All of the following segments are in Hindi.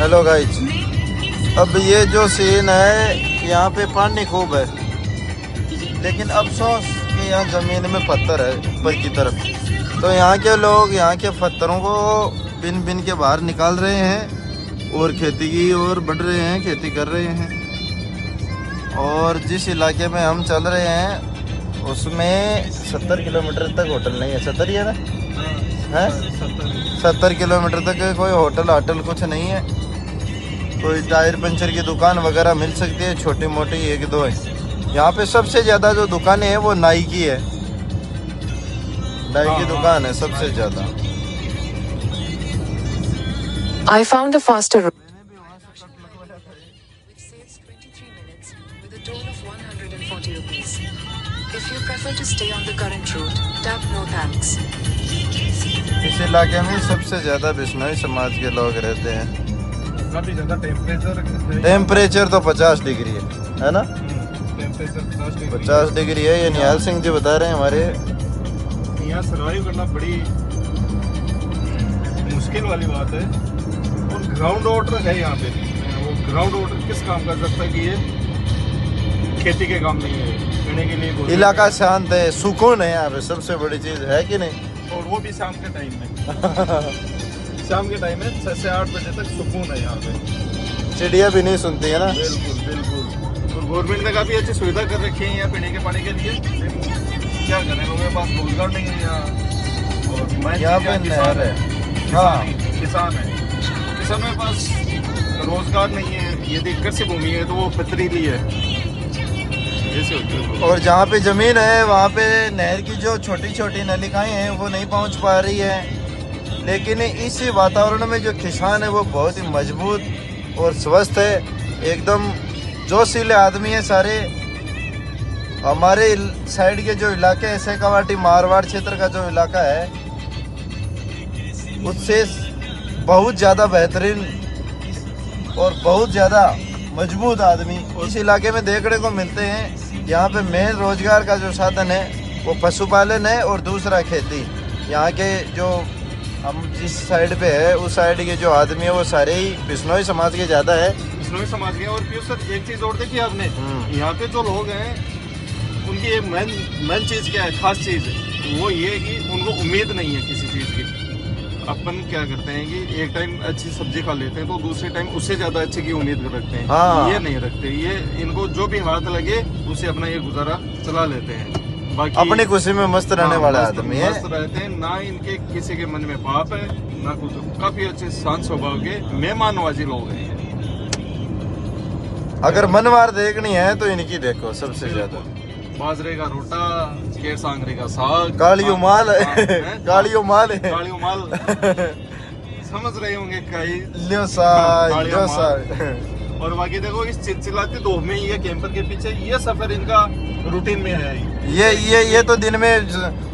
हेलो गाइस, अब ये जो सीन है यहाँ पे पानी खूब है, लेकिन अफसोस कि यहाँ ज़मीन में पत्थर है ऊपर की तरफ। तो यहाँ के लोग यहाँ के पत्थरों को बिन बिन के बाहर निकाल रहे हैं और खेती की ओर बढ़ रहे हैं, खेती कर रहे हैं। और जिस इलाके में हम चल रहे हैं उसमें 70 किलोमीटर तक होटल नहीं है। 70 ही है ना? है 70 किलोमीटर तक कोई होटल कुछ नहीं है। कोई टायर पंचर की दुकान वगैरह मिल सकती है, छोटी मोटी एक दो है। यहाँ पे सबसे ज़्यादा जो दुकानें हैं वो नाई की है। नाई की दुकान है सबसे ज़्यादा। I found a faster route which saves 23 minutes with a toll of 140 rupees. If you prefer to stay on the current route, tap no thanks. इस इलाके में सबसे ज़्यादा बिश्नोई समाज के लोग रहते हैं। काफी ज़्यादा टेम्परेचर तो 50 डिग्री है ना? टेम्परेचर 50 डिग्री है। ये निहाल सिंह जी बता रहे हैं हमारे। यहाँ सर्वाइव करना बड़ी मुश्किल वाली बात है। और ग्राउंड वाटर है यहाँ पे। वो ग्राउंड वाटर किस काम का सकता है कि ये खेती के काम नहीं है, पीने के लिए। इलाका शांत है, सुकून है यहाँ पे, सबसे बड़ी चीज़ है कि नहीं? और वो भी शाम के टाइम में शाम के टाइम में 6 से 8 बजे तक सुकून है यहाँ पे। चिड़िया भी नहीं सुनती है ना? बिल्कुल बिल्कुल। और गवर्नमेंट ने काफ़ी अच्छी सुविधा कर रखी है यहाँ पीने के पानी के लिए। क्या करें, लोगों के पास रोजगार नहीं है यहाँ। और मैं यहाँ पे नहर है। हाँ, किसान है। किसानों के पास रोजगार नहीं है। यदि कृषि भूमि है तो वो पथरीली है, ऐसे होती है। और जहाँ पे ज़मीन है वहाँ पे नहर की जो छोटी छोटी नलिकाएं हैं वो नहीं पहुँच पा रही है। लेकिन इस वातावरण में जो किसान है वो बहुत ही मजबूत और स्वस्थ है, एकदम जोशीले आदमी है सारे। हमारे साइड के जो इलाके हैं, शेखावाटी मारवाड़ क्षेत्र का जो इलाका है, उससे बहुत ज़्यादा बेहतरीन और बहुत ज़्यादा मजबूत आदमी इस इलाके में देखने को मिलते हैं। यहाँ पे मेन रोजगार का जो साधन है वो पशुपालन है और दूसरा खेती। यहाँ के जो हम जिस साइड पे है उस साइड के जो आदमी है वो सारे ही बिश्नोई समाज के ज़्यादा है। बिश्नोई समाज के। और फिर सर एक चीज़ और देखिए आपने, यहाँ पे जो लोग हैं उनकी एक मेन चीज़ क्या है, खास चीज़ वो ये है कि उनको उम्मीद नहीं है किसी चीज़ की। अपन क्या करते हैं कि एक टाइम अच्छी सब्जी खा लेते हैं तो दूसरे टाइम उससे ज़्यादा अच्छे की उम्मीद रखते हैं। हाँ। ये नहीं रखते। ये इनको जो भी हाथ लगे उसे अपना ये गुजारा चला लेते हैं। बाकी अपनी खुशी में मस्त रहने वाले आदमी है। मस्त रहते हैं। ना इनके किसी के मन में पाप है ना कुछ। काफी अच्छे शांत स्वभाव के मेहमान नवाजी लोग हैं। अगर मनवार देखनी है तो इनकी देखो सबसे ज्यादा। बाजरे का रोटा, केर सांगरे का साग, कालियो माल है। कालियो माल है। कालियो माल समझ रहे होंगे कई। लियो साग। और बाकी देखो इस चिलचिलाती धूप में ये कैंपर के पीछे ये सफर इनका रूटीन में है। ये तो दिन में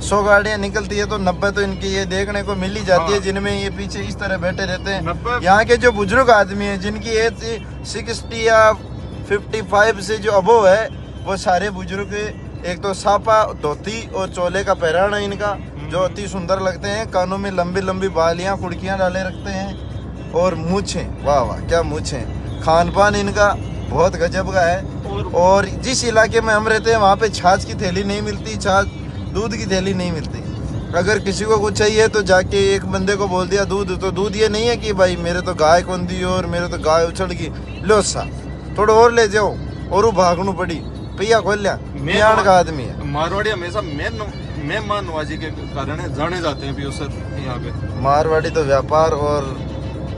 100 गाड़ियाँ निकलती है तो 90 तो इनकी ये देखने को मिल ही जाती है, जिनमें ये पीछे इस तरह बैठे रहते हैं। यहाँ के जो बुजुर्ग आदमी हैं जिनकी एज 60 या 55 से जो अबो है वो सारे बुजुर्ग, एक तो सापा, धोती और चोले का पहराना है इनका, जो अति सुंदर लगते हैं। कानों में लंबी लंबी बालियाँ, कुड़कियाँ डाले रखते हैं और मूछें, वाह वाह क्या मूछें। खान पान इनका बहुत गजब का है। और जिस इलाके में हम रहते हैं वहाँ पे छाछ की थैली नहीं मिलती, छाछ दूध की थैली नहीं मिलती। अगर किसी को कुछ चाहिए तो जाके एक बंदे को बोल दिया दूध, तो दूध ये नहीं है कि भाई मेरे तो गाय कौन दी और मेरे तो गाय उछड़ गई, लो सा थोड़ा और ले जाओ, और वो भागनू पड़ी पिया खोल लिया। मियाण का आदमी है। मारवाड़ी हमेशा मेहमान नवाजी के कारण जाने जाते हैं पियो सर यहाँ पे। मारवाड़ी तो व्यापार और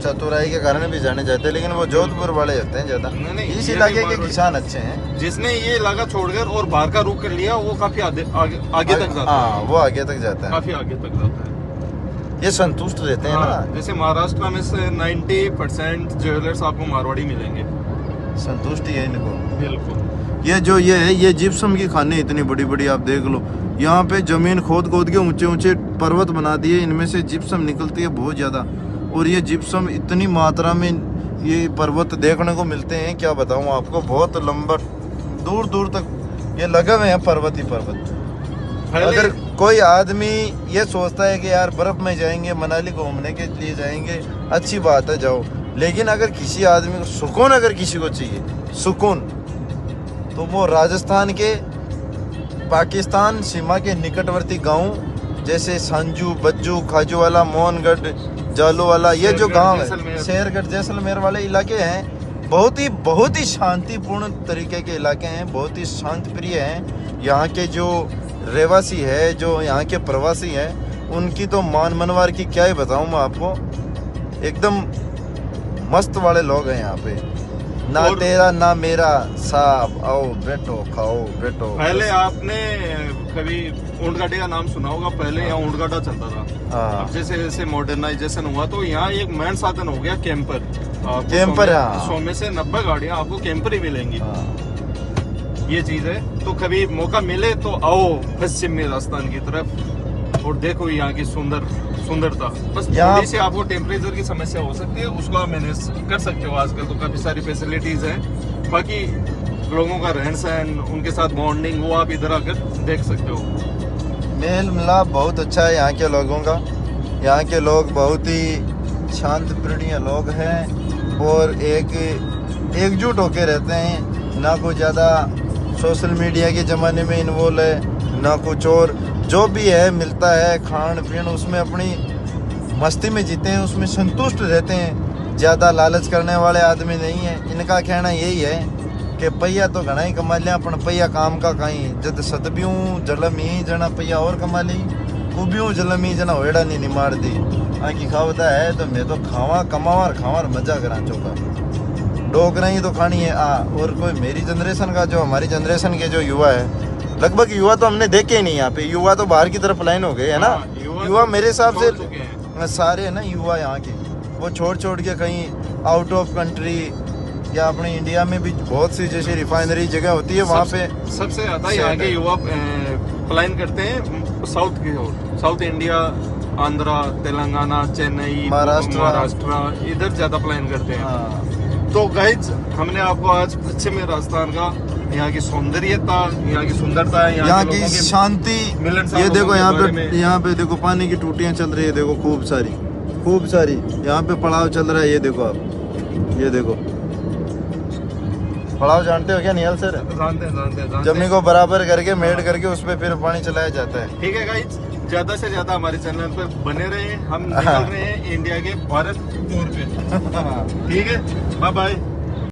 चतुराई के कारण भी जाने जाते हैं, लेकिन वो जोधपुर वाले होते हैं ज्यादा। इस इलाके के किसान अच्छे हैं। जिसने ये इलाका छोड़कर और बाहर का रुख कर लिया वो काफी आगे तक जाता है। वो आगे तक जाता है, काफी आगे तक जाता है। ये संतुष्ट रहते हैं ना। जैसे महाराष्ट्र में से 90% ज्वेलर्स आपको मारवाड़ी मिलेंगे। संतुष्टि है इनको बिल्कुल। ये है ये जिप्सम की खाने इतनी बड़ी बड़ी आप देख लो। यहाँ पे जमीन खोद के ऊंचे ऊंचे पर्वत बना दिए, इनमें से जिप्सम निकलती है बहुत ज्यादा। और ये जिप्सम इतनी मात्रा में ये पर्वत देखने को मिलते हैं, क्या बताऊँ आपको। बहुत लंबा दूर दूर तक ये लगे हुए हैं पर्वत ही पर्वत। अगर कोई आदमी ये सोचता है कि यार बर्फ में जाएंगे, मनाली घूमने के लिए जाएंगे, अच्छी बात है जाओ, लेकिन अगर किसी आदमी को सुकून, अगर किसी को चाहिए सुकून, तो वो राजस्थान के पाकिस्तान सीमा के निकटवर्ती गांव जैसे सांजू, बज्जू, खाजूवाला, मोहनगढ़, जालूवाला, ये जो गांव है, शेरगढ़, जैसलमेर वाले इलाके हैं, बहुत ही शांतिपूर्ण तरीके के इलाके हैं, बहुत ही शांत प्रिय हैं। यहाँ के जो रहवासी है, जो यहाँ के प्रवासी हैं, उनकी तो मान मनवार की क्या ही बताऊँ मैं आपको, एकदम मस्त वाले लोग हैं यहाँ पे। ना तेरा ना मेरा, साहब आओ बैठो खाओ बैठो। पहले आपने कभी ऊंटगाड़ी का नाम सुना होगा, पहले यहाँ ऊंटगाड़ा चलता था। अब जैसे जैसे मॉडर्नाइजेशन हुआ तो यहाँ एक मेन साधन हो गया कैंपर। कैंपर 100 में से 90 गाड़ियाँ आपको कैंपर ही मिलेंगी। ये चीज है, तो कभी मौका मिले तो आओ पश्चिमी राजस्थान की तरफ और देखो यहाँ की सुंदरता। बस थोड़ी सी आपको टेम्परेचर की समस्या हो सकती है, उसको आप मैनेज कर सकते हो। आजकल तो काफी सारी फैसिलिटीज हैं, बाकी लोगों का रहन सहन, उनके साथ बॉन्डिंग, वो आप इधर आकर देख सकते हो। मेल मिलाप बहुत अच्छा है यहाँ के लोगों का। यहाँ के लोग बहुत ही शांत प्रिय लोग हैं और एकजुट होके रहते हैं, ना कोई ज़्यादा सोशल मीडिया के ज़माने में इन्वॉल्व है, ना कुछ और। जो भी है मिलता है खान पीन, उसमें अपनी मस्ती में जीते हैं, उसमें संतुष्ट रहते हैं। ज़्यादा लालच करने वाले आदमी नहीं है। इनका कहना यही है कि पैया तो घना ही कमा लिया, अपन पैया काम का कहीं जद सदब्यूं जलम ही जना पैया और कमा ली, उब्यूं जलम ही जना होड़ा नहीं निमार दी। आखी खावता है तो मैं तो खावा कमावा और खावा और मजा करा चौका, डोकरा ही तो खानी है और कोई मेरी जनरेशन का, जो हमारी जनरेशन के जो युवा है, लगभग युवा तो हमने देखे ही नहीं यहाँ पे। युवा तो बाहर की तरफ लाइन हो गए है ना। युवा मेरे हिसाब से सारे है ना युवा यहाँ के, वो छोड़ के कहीं आउट ऑफ कंट्री या अपने इंडिया में भी बहुत सी जैसे रिफाइनरी जगह होती है वहाँ पे सबसे ज्यादा यहाँ के युवा प्लान करते हैं साउथ की ओर, साउथ इंडिया, आंध्रा, तेलंगाना, चेन्नई, महाराष्ट्र, इधर ज्यादा प्लान करते हैं। तो गाइज, हमने आपको आज पश्चिमी राजस्थान का, यहाँ की सौंदर्यता, यहाँ की सुंदरता, यहाँ की शांति, ये देखो यहाँ पे देखो पानी की टूटियां चल रही है, देखो खूब सारी यहाँ पे पड़ाव चल रहा है। ये देखो आप, ये देखो पड़ाव जानते हो क्या निहाल सर? जानते हैं। जमीन को बराबर करके मेड करके उस पे फिर पानी चलाया जाता है। ठीक है गाइज, ज्यादा से ज्यादा हमारे चैनल पर बने रहे। हम निकल रहे हैं इंडिया के भारत टूर पे। ठीक है, बाय बाय।